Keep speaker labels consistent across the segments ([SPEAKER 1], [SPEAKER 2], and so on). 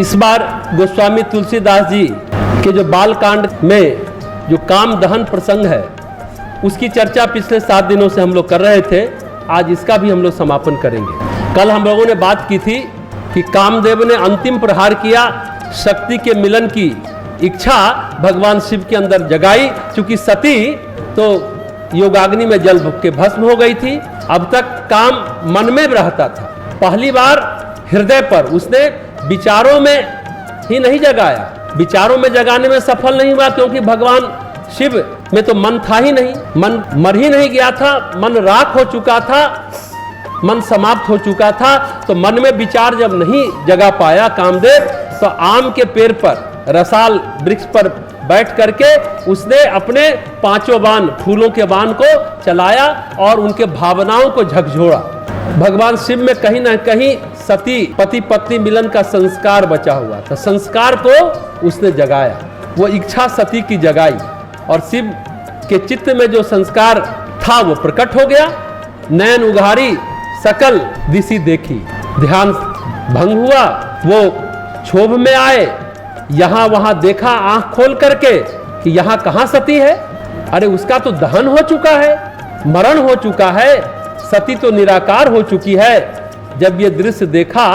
[SPEAKER 1] इस बार गोस्वामी तुलसीदास जी के जो बाल कांड में जो काम दहन प्रसंग है उसकी चर्चा पिछले 7 दिनों से हम लोग कर रहे थे। आज इसका भी हम लोग समापन करेंगे। कल हम लोगों ने बात की थी कि कामदेव ने अंतिम प्रहार किया, शक्ति के मिलन की इच्छा भगवान शिव के अंदर जगाई। चूंकि सती तो योगाग्नि में जल के भस्म हो गई थी, अब तक काम मन में रहता था। पहली बार हृदय पर उसने विचारों में ही नहीं जगाया, विचारों में जगाने में सफल नहीं हुआ, क्योंकि भगवान शिव में तो मन था ही नहीं, मन मर ही नहीं गया था, मन राख हो चुका था, मन समाप्त हो चुका था। तो मन में विचार जब नहीं जगा पाया कामदेव, तो आम के पेड़ पर, रसाल वृक्ष पर बैठ करके उसने अपने 5 बाण, फूलों के बाण को चलाया और उनके भावनाओं को झकझोड़ा। भगवान शिव में कहीं ना कहीं सती पति पत्नी मिलन का संस्कार बचा हुआ था, संस्कार को उसने जगाया, वो इच्छा सती की जगाई और शिव के चित्त में जो संस्कार था वो प्रकट हो गया। नयन उघारी सकल दिशि देखी, ध्यान भंग हुआ, वो क्षोभ में आए, यहां वहां देखा आंख खोल करके कि यहां कहां सती है। अरे उसका तो दहन हो चुका है, मरण हो चुका है, सती तो निराकार हो चुकी है। जब ये दृश्य देखा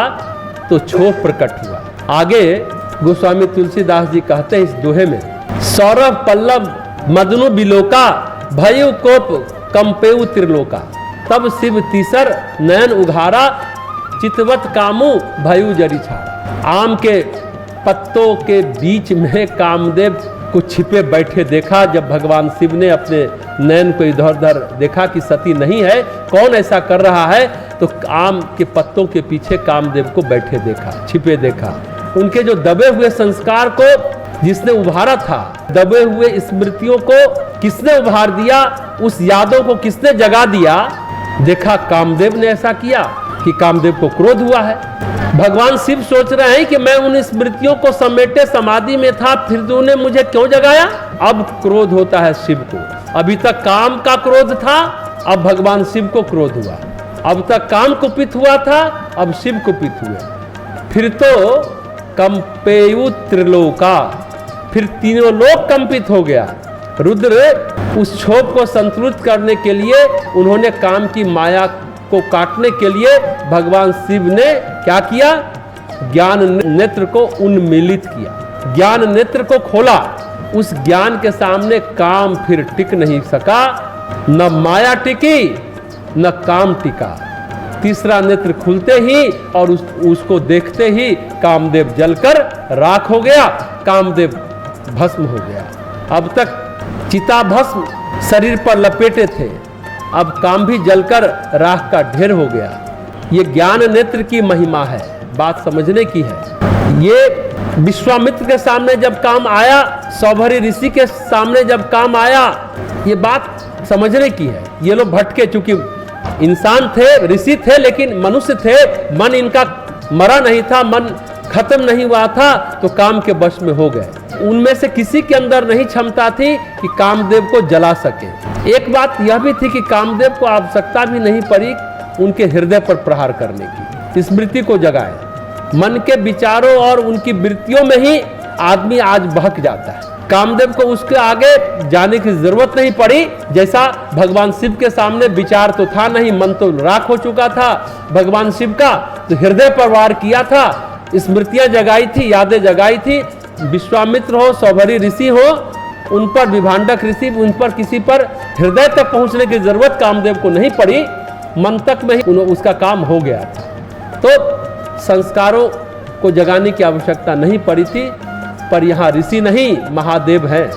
[SPEAKER 1] तो क्षोभ प्रकट हुआ। आगे गोस्वामी तुलसीदास जी कहते हैं इस दोहे में, सौरभ पल्लव मदनु बिलोका, भयु कोप कंपेउ त्रिलोका, तब शिव तीसर नयन उघारा, चितवत कामु भयु जरी छाड़ा। आम के पत्तों के बीच में कामदेव को छिपे बैठे देखा। जब भगवान शिव ने अपने नयन को इधर उधर देखा कि सती नहीं है, कौन ऐसा कर रहा है, तो आम के पत्तों के पीछे कामदेव को बैठे देखा, छिपे देखा। उनके जो दबे हुए संस्कार को जिसने उभारा था, दबे हुए स्मृतियों को किसने उभार दिया, उस यादों को किसने जगा दिया, देखा कामदेव ने ऐसा किया कि कामदेव को क्रोध हुआ है। भगवान शिव सोच रहे हैं कि मैं उन स्मृतियों को समेटे समाधि में था, फिर तूने मुझे क्यों जगाया। अब क्रोध होता है शिव को। अभी तक काम का क्रोध था, अब भगवान शिव को क्रोध हुआ। अब तक काम कुपित हुआ था, अब शिव कुपित हुए। फिर तो कंपेयु त्रिलोका, फिर तीनों लोक कंपित हो गया। रुद्र उस क्षोभ को संतुलित करने के लिए उन्होंने काम की माया को काटने के लिए भगवान शिव ने क्या किया, ज्ञान नेत्र को उन्मीलित किया, ज्ञान नेत्र को खोला। उस ज्ञान के सामने काम फिर टिक नहीं सका, न माया टिकी न काम टिका। तीसरा नेत्र खुलते ही और उसको देखते ही कामदेव जलकर राख हो गया, कामदेव भस्म हो गया। अब तक चिता भस्म शरीर पर लपेटे थे, अब काम भी जलकर राख का ढेर हो गया। ये ज्ञान नेत्र की महिमा है, बात समझने की है। ये विश्वामित्र के सामने जब काम आया, सौभरी ऋषि के सामने जब काम आया, ये बात समझने की है। ये लोग भटके, चूंकि इंसान थे, ऋषि थे, लेकिन मनुष्य थे, मन इनका मरा नहीं था, मन खत्म नहीं हुआ था, तो काम के वश में हो गए। उनमें से किसी के अंदर नहीं क्षमता थी कि कामदेव को जला सके। एक बात यह भी थी कि कामदेव को आवश्यकता भी नहीं पड़ी उनके हृदय पर प्रहार करने की, स्मृति को जगाए। मन के विचारों और उनकी वृत्तियों में ही आदमी आज बहक जाता है। कामदेव को उसके आगे जाने की जरूरत नहीं पड़ी। जैसा भगवान शिव के सामने विचार तो था नहीं, मन तो राख हो चुका था भगवान शिव का, तो हृदय पर वार किया था, स्मृतियां जगाई थी, यादें जगाई थी। विश्वामित्र हो, सौभरी ऋषि हो, उन पर विभांडक ऋषि, उन पर किसी पर हृदय तक पहुंचने की जरूरत कामदेव को नहीं पड़ी, मन तक में ही उसका काम हो गया था। तो संस्कारों को जगाने की आवश्यकता नहीं पड़ी थी। पर यहाँ ऋषि नहीं, महादेव हैं।